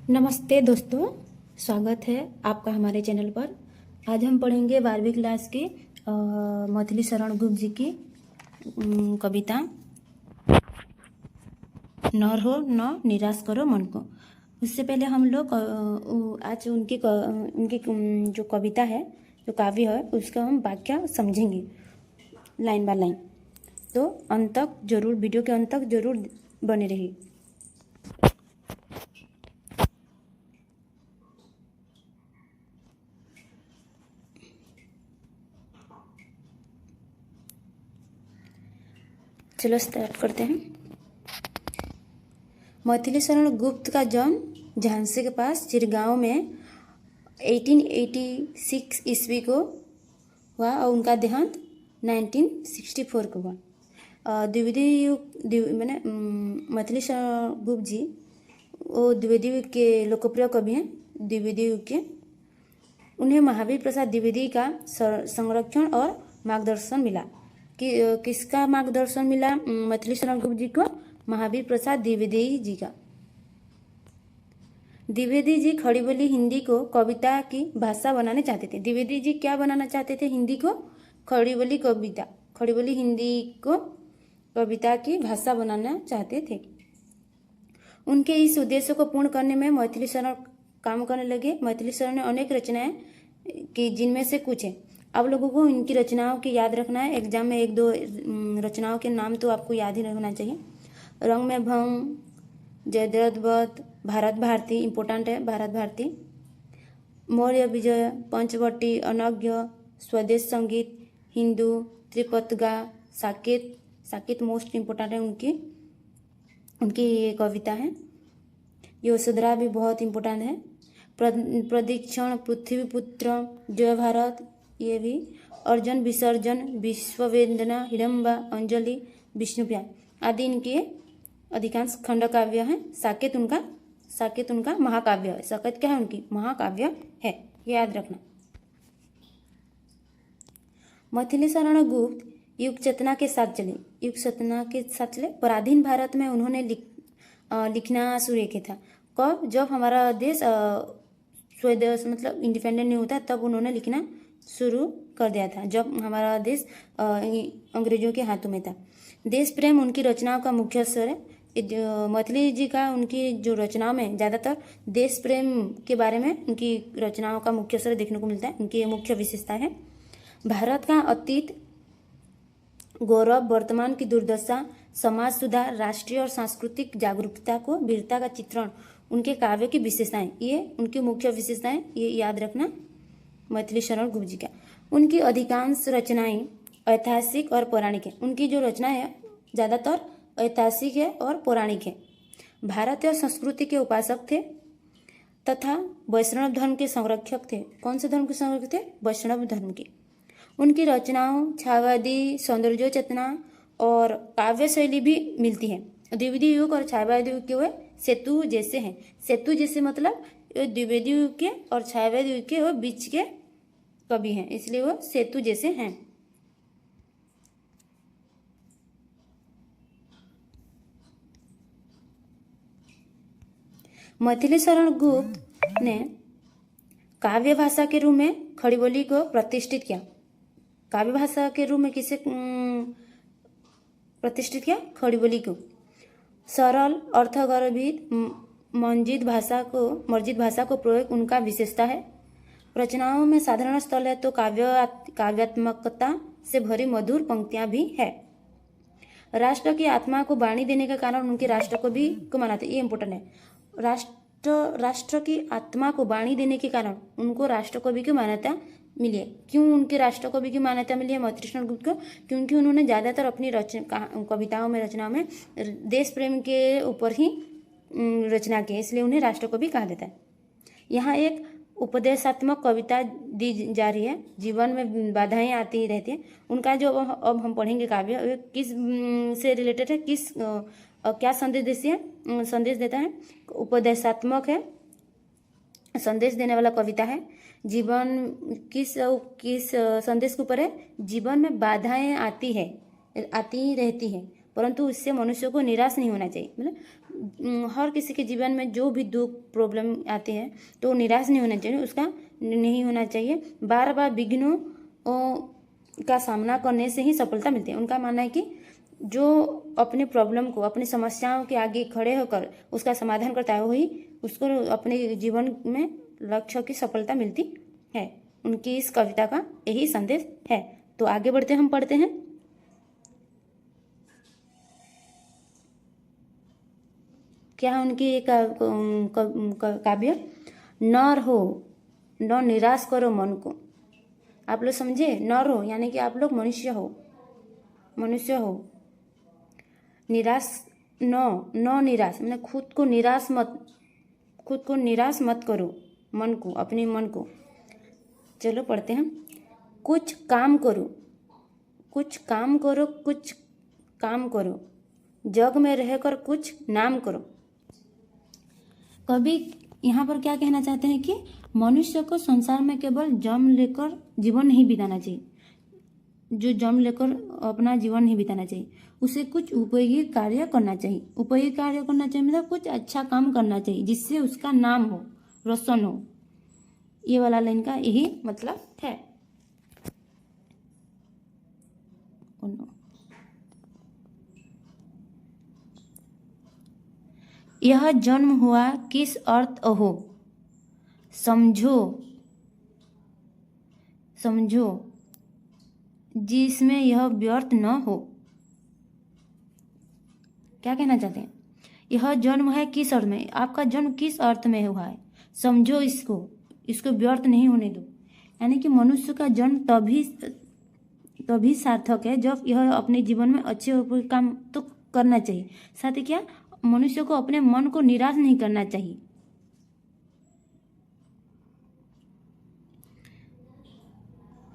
नमस्ते दोस्तों, स्वागत है आपका हमारे चैनल पर। आज हम पढ़ेंगे 12वीं क्लास की मैथिली शरण गुप्त जी की कविता न रहो न निराश करो मन को। उससे पहले हम लोग आज उनकी जो कविता है, जो काव्य है, उसका हम वाक्य समझेंगे लाइन बाय लाइन। तो अंत तक जरूर, वीडियो के अंत तक जरूर बने रहिए। चलो स्टार्ट करते हैं। मैथिली शरण गुप्त का जन्म झांसी के पास चिरगांव में 1886 ईस्वी को हुआ और उनका देहांत 1964 को हुआ। द्विवेदी युग मैंने मैथिली शरण गुप्त जी वो द्विवेदी युग के लोकप्रिय कवि हैं। द्विवेदी युग के उन्हें महावीर प्रसाद द्विवेदी का संरक्षण और मार्गदर्शन मिला। कि किसका मार्गदर्शन मिला मैथिली शरण गुप्त जी को? महावीर प्रसाद द्विवेदी जी का। द्विवेदी जी खड़ी बोली हिंदी को कविता की भाषा बनाने चाहते थे। द्विवेदी जी क्या बनाना चाहते थे? हिंदी को खड़ी बोली कविता, खड़ी बोली हिंदी को कविता की भाषा बनाना चाहते थे। उनके इस उद्देश्य को पूर्ण करने में मैथिली शरण काम करने लगे। मैथिली शरण ने अनेक रचनाएं की, जिनमें से कुछ है। आप लोगों को इनकी रचनाओं की याद रखना है। एग्जाम में एक दो रचनाओं के नाम तो आपको याद ही रखना चाहिए। रंग में भंग, जयद्रथ वध, भारत भारती, इम्पोर्टेंट है भारत भारती, मौर्य विजय, पंचवटी, अनज्ञ, स्वदेश संगीत, हिंदू, त्रिपतगा, साकेत। साकेत मोस्ट इम्पोर्टेंट है उनकी ये कविता है। यशोधरा भी बहुत इम्पोर्टेंट है। प्रदीक्षण, पृथ्वीपुत्र, जय भारत, ये भी। अर्जुन विसर्जन, विश्ववेदना, हिडम्बा, अंजलि, विष्णुप्रिया आदि इनके अधिकांश खंड काव्य हैं। साकेत उनका महाकाव्य है। साकेत क्या है? उनकी महाकाव्य है, याद रखना। मैथिली शरण गुप्त युग चेतना के साथ चले। पराधीन भारत में उन्होंने लिखना शुरू किया था। कब? जब हमारा देश स्वदेश मतलब इंडिपेंडेंट नहीं होता, तब उन्होंने लिखना शुरू कर दिया था, जब हमारा देश अंग्रेजों के हाथों में था। देश प्रेम उनकी रचनाओं का मुख्य स्वर है। मैथिली जी का उनकी जो रचनाओं में ज़्यादातर देश प्रेम के बारे में उनकी रचनाओं का मुख्य स्वर देखने को मिलता है। उनकी मुख्य विशेषता है भारत का अतीत, गौरव, वर्तमान की दुर्दशा, समाज सुधार, राष्ट्रीय और सांस्कृतिक जागरूकता को वीरता का चित्रण उनके काव्य की विशेषताएं। ये उनकी मुख्य विशेषताएं, ये याद रखना मैथिली शरण गुप्त जी का। उनकी अधिकांश रचनाएं ऐतिहासिक और पौराणिक है। उनकी जो रचना है ज़्यादातर ऐतिहासिक है और पौराणिक है। भारतीय संस्कृति के उपासक थे तथा वैष्णव धर्म के संरक्षक थे। कौन से धर्म के संरक्षक थे? वैष्णव धर्म के। उनकी रचनाओं छायावादी, सौंदर्य चेतना और काव्य शैली भी मिलती है। द्विवेदी युग और छायावादी युग के वे सेतु जैसे हैं। सेतु जैसे मतलब द्विवेदी युग के और छायावादी युग के वो बीच के कवि हैं, इसलिए वो सेतु जैसे हैं। मैथिली शरण गुप्त ने काव्य भाषा के रूप में खड़ी बोली को प्रतिष्ठित किया। काव्य भाषा के रूप में किसे प्रतिष्ठित किया? खड़ी बोली को। सरल, अर्थगर्भित, मर्जित भाषा को प्रयोग उनका विशेषता है। रचनाओं में साधारण स्थल है तो काव्यात्मकता से भरी मधुर पंक्तियां भी है। राष्ट्र की आत्मा को वाणी देने के कारण उनके राष्ट्र कवि को माना था। ये इंपॉर्टेंट है। राष्ट्र की आत्मा को वाणी देने के कारण उनको राष्ट्र कवि की मान्यता मिली है। क्यों उनके राष्ट्र कवि की मान्यता मिली है मैथिली शरण गुप्त को? क्योंकि उन्होंने ज़्यादातर अपनी कविताओं में, रचनाओं में देश प्रेम के ऊपर ही रचना की, इसलिए उन्हें राष्ट्र कवि कहा जाता है। यहाँ एक उपदेशात्मक कविता दी जा रही है। जीवन में बाधाएं आती रहती हैं। उनका जो अब हम पढ़ेंगे काव्य किस से रिलेटेड है, किस क्या संदेश देता है? उपदेशात्मक है, संदेश देने वाला कविता है। जीवन किस संदेश के ऊपर है? जीवन में बाधाएं आती रहती है, परंतु उससे मनुष्य को निराश नहीं होना चाहिए। मतलब हर किसी के जीवन में जो भी दुख प्रॉब्लम आते हैं तो निराश नहीं होना चाहिए, उसका नहीं होना चाहिए। बार बार विघ्नों का सामना करने से ही सफलता मिलती है। उनका मानना है कि जो अपने प्रॉब्लम को, अपनी समस्याओं के आगे खड़े होकर उसका समाधान करता है वही उसको अपने जीवन में लक्ष्य की सफलता मिलती है। उनकी इस कविता का यही संदेश है। तो आगे बढ़ते हम पढ़ते हैं। क्या है उनकी एक काव्य, न हो न निराश करो मन को। आप लोग समझे, न रहो यानी कि आप लोग मनुष्य हो, मनुष्य हो। निराश न निराश मतलब खुद को निराश मत करो, मन को, अपने मन को। चलो पढ़ते हैं। कुछ काम करो, कुछ काम करो, कुछ काम करो, जग में रहकर कुछ नाम करो। कवि यहाँ पर क्या कहना चाहते हैं कि मनुष्य को संसार में केवल जन्म लेकर जीवन नहीं बिताना चाहिए, जो जन्म लेकर अपना जीवन नहीं बिताना चाहिए, उसे कुछ उपयोगी कार्य करना चाहिए। उपयोगी कार्य करना चाहिए मतलब कुछ अच्छा काम करना चाहिए जिससे उसका नाम हो, रोशन हो। ये वाला लाइन का यही मतलब है। यह जन्म हुआ किस अर्थ हो, समझो समझो जिसमें यह व्यर्थ न हो। क्या कहना चाहते हैं, यह जन्म है किस अर्थ में, आपका जन्म किस अर्थ में हुआ है, समझो इसको व्यर्थ नहीं होने दो। यानी कि मनुष्य का जन्म तभी सार्थक है जब यह अपने जीवन में अच्छे काम तो करना चाहिए, साथ ही क्या मनुष्य को अपने मन को निराश नहीं करना चाहिए।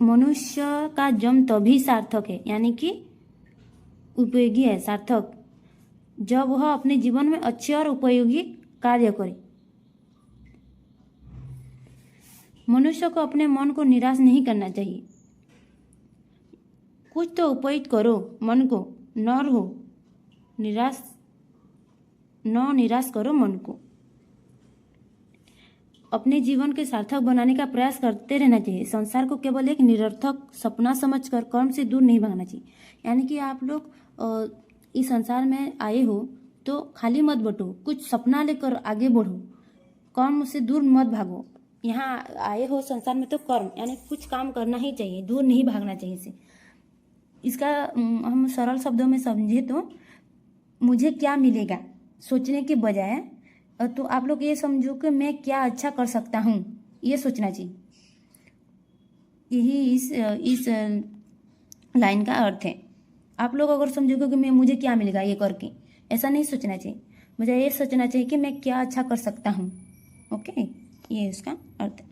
मनुष्य का जन्म तभी सार्थक है यानी कि उपयोगी है, सार्थक, जब वह अपने जीवन में अच्छे और उपयोगी कार्य करे। मनुष्य को अपने मन को निराश नहीं करना चाहिए। कुछ तो उपयुक्त करो मन को, न निराश करो मन को। अपने जीवन के सार्थक बनाने का प्रयास करते रहना चाहिए। संसार को केवल एक निरर्थक सपना समझकर कर्म से दूर नहीं भागना चाहिए। यानी कि आप लोग इस संसार में आए हो तो खाली मत बटो, कुछ सपना लेकर आगे बढ़ो, कर्म से दूर मत भागो। यहाँ आए हो संसार में तो कर्म यानी कुछ काम करना ही चाहिए, दूर नहीं भागना चाहिए इसे। इसका हम सरल शब्दों में समझे तो मुझे क्या मिलेगा सोचने के बजाय तो आप लोग ये समझो कि मैं क्या अच्छा कर सकता हूँ, ये सोचना चाहिए। यही इस लाइन का अर्थ है। आप लोग अगर समझोगे कि मुझे क्या मिलेगा ये करके, ऐसा नहीं सोचना चाहिए। मुझे ये सोचना चाहिए कि मैं क्या अच्छा कर सकता हूँ। ओके, ये इसका अर्थ है।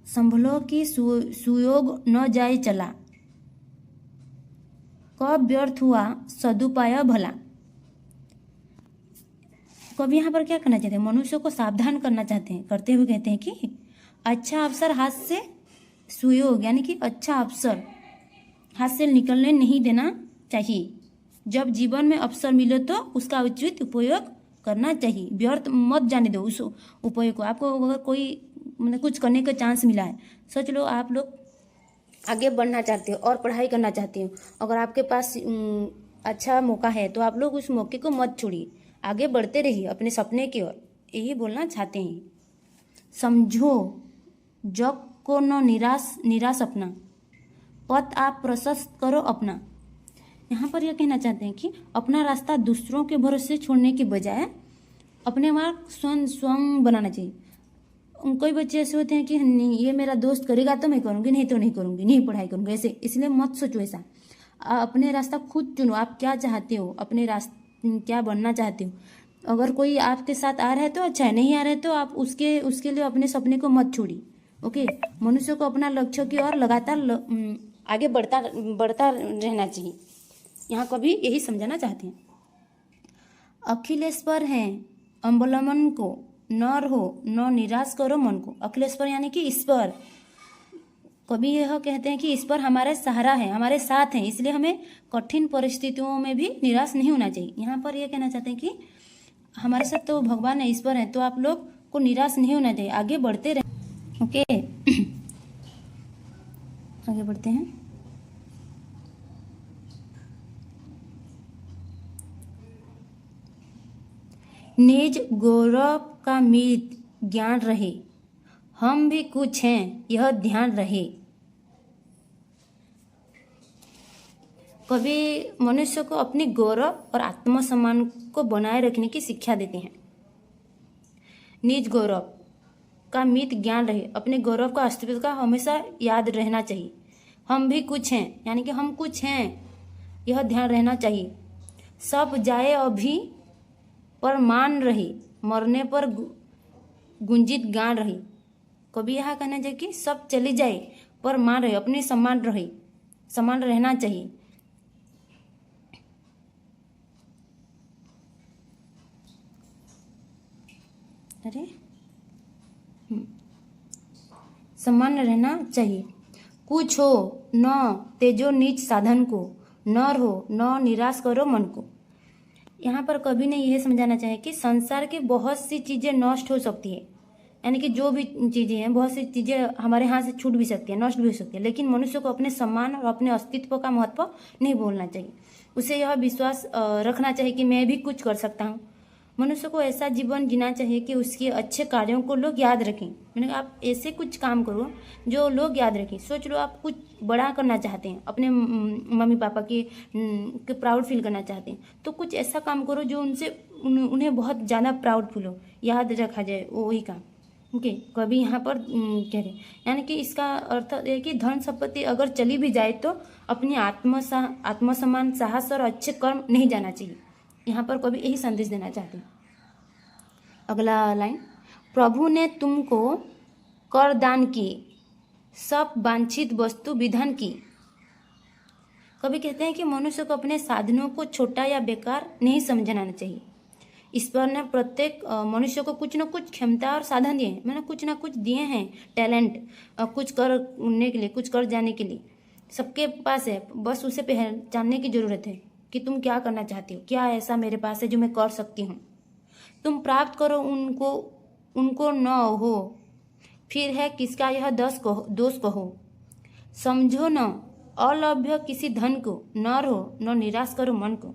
संभलो कि सुयोग न जाए चला, कब व्यर्थ हुआ सदुपाय भला। कभी यहाँ पर क्या करना चाहते हैं, मनुष्य को सावधान करना चाहते हैं, करते हुए कहते हैं कि अच्छा अवसर हाथ से, सुयोग यानी कि अच्छा अवसर हाथ से निकलने नहीं देना चाहिए। जब जीवन में अवसर मिले तो उसका उचित उपयोग करना चाहिए, व्यर्थ मत जाने दो उस उपयोग को। आपको अगर कोई मतलब कुछ करने का चांस मिला है, सोच लो आप लोग आगे बढ़ना चाहते हो और पढ़ाई करना चाहते हो, अगर आपके पास अच्छा मौका है तो आप लोग उस मौके को मत छोड़िए, आगे बढ़ते रहिए अपने सपने की ओर। यही बोलना चाहते हैं। समझो जग को न निराश अपना, पथ आप प्रशस्त करो अपना। यहाँ पर यह कहना चाहते हैं कि अपना रास्ता दूसरों के भरोसे छोड़ने के बजाय अपने मार्ग स्वयं बनाना चाहिए। कोई बच्चे ऐसे होते हैं कि नहीं ये मेरा दोस्त करेगा तो मैं करूँगी, नहीं तो नहीं करूँगी, नहीं पढ़ाई करूँगी, ऐसे। इसलिए मत सोचो ऐसा। अपने रास्ता खुद चुनो, आप क्या चाहते हो, अपने रास्ते क्या बनना चाहते हो। अगर कोई आपके साथ आ रहा है तो अच्छा है, नहीं आ रहा है तो आप उसके लिए अपने सपने को मत छोड़िए। ओके, मनुष्य को अपना लक्ष्य की ओर लगातार आगे बढ़ता रहना चाहिए। यहाँ कभी यही समझाना चाहते हैं। अखिलेश्वर हैं अवलंबन को, न रहो न निराश करो मन को। अखिलेश्वर यानी कि ईश्वर, कभी यह कहते हैं कि ईश्वर हमारे सहारा है, हमारे साथ हैं, इसलिए हमें कठिन परिस्थितियों में भी निराश नहीं होना चाहिए। यहाँ पर यह कहना चाहते हैं कि हमारे साथ तो भगवान है, ईश्वर है, तो आप लोग को निराश नहीं होना चाहिए, आगे बढ़ते रहे। ओके आगे बढ़ते हैं। निज गौरव का मीत ज्ञान रहे, हम भी कुछ हैं यह ध्यान रहे। कवि मनुष्य को अपनी गौरव और आत्मसम्मान को बनाए रखने की शिक्षा देते हैं। निज गौरव का मीत ज्ञान रहे, अपने गौरव का अस्तित्व का हमेशा याद रहना चाहिए। हम भी कुछ हैं, यानी कि हम कुछ हैं यह ध्यान रहना चाहिए। सब जाए अभी पर मान रही, मरने पर गुंजित गान रही। कभी यह कहना चाहिए कि सब चली जाए पर मान रहे, अपने समान रहे, समान रहना चाहिए। अरे समान रहना चाहिए। कुछ हो न तेजो नीच साधन को, न रहो न निराश करो मन को। यहाँ पर कवि ने यह समझाना चाहे कि संसार की बहुत सी चीज़ें नष्ट हो सकती है, यानी कि जो भी चीज़ें हैं, बहुत सी चीज़ें हमारे हाथ से छूट भी सकती है, नष्ट भी हो सकती है, लेकिन मनुष्य को अपने सम्मान और अपने अस्तित्व का महत्व नहीं भूलना चाहिए। उसे यह विश्वास रखना चाहिए कि मैं भी कुछ कर सकता हूँ। मनुष्य को ऐसा जीवन जीना चाहिए कि उसके अच्छे कार्यों को लोग याद रखें। मैंने आप ऐसे कुछ काम करो जो लोग याद रखें। सोच लो आप कुछ बड़ा करना चाहते हैं, अपने मम्मी पापा के प्राउड फील करना चाहते हैं, तो कुछ ऐसा काम करो जो उन्हें बहुत ज़्यादा प्राउड फील हो, याद रखा जाए वही काम। ओके कभी यहाँ पर कह रहे, यानी कि इसका अर्थ है कि धन संपत्ति अगर चली भी जाए तो अपनी आत्मसम्मान, साहस और अच्छे कर्म नहीं जाना चाहिए। यहाँ पर कभी यही संदेश देना चाहते हैं। अगला लाइन, प्रभु ने तुमको कर दान किए, सब वांछित वस्तु विधान की। कभी कहते हैं कि मनुष्य को अपने साधनों को छोटा या बेकार नहीं समझना चाहिए। ईश्वर ने प्रत्येक मनुष्य को कुछ न कुछ क्षमता और साधन दिए हैं, मैंने कुछ ना कुछ दिए हैं, टैलेंट, कुछ करने के लिए, कुछ कर जाने के लिए सबके पास है। बस उसे पहचानने की जरूरत है कि तुम क्या करना चाहती हो, क्या ऐसा मेरे पास है जो मैं कर सकती हूँ। तुम प्राप्त करो उनको न हो, फिर है किसका यह दोष कहो। समझो न अलभ्य किसी धन को, न रहो न निराश करो मन को।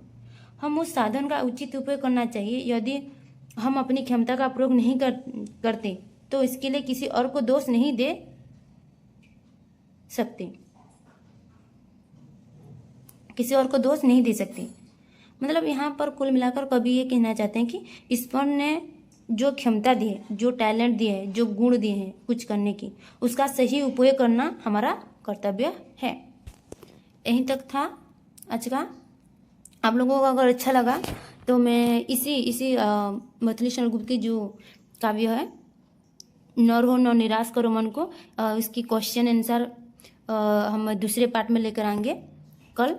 हम उस साधन का उचित उपयोग करना चाहिए। यदि हम अपनी क्षमता का प्रयोग नहीं करते तो इसके लिए किसी और को दोष नहीं दे सकते, किसी और को दोष नहीं दे सकते। मतलब यहाँ पर कुल मिलाकर कभी ये कहना चाहते हैं कि ईश्वर ने जो क्षमता दी है, जो टैलेंट दिए है, जो गुण दिए हैं कुछ करने की, उसका सही उपयोग करना हमारा कर्तव्य है। यहीं तक था आज का। आप लोगों को अगर अच्छा लगा तो मैं इसी मैथिली शरण गुप्त की जो काव्य है न रहो न निराश करो मन को, इसकी क्वेश्चन आंसर हम दूसरे पार्ट में लेकर आएंगे कल।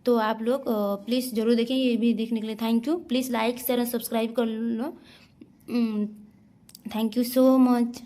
तो आप लोग प्लीज़ ज़रूर देखें। ये भी देखने के लिए thank you. Please like share और सब्सक्राइब कर लो। Thank you so much.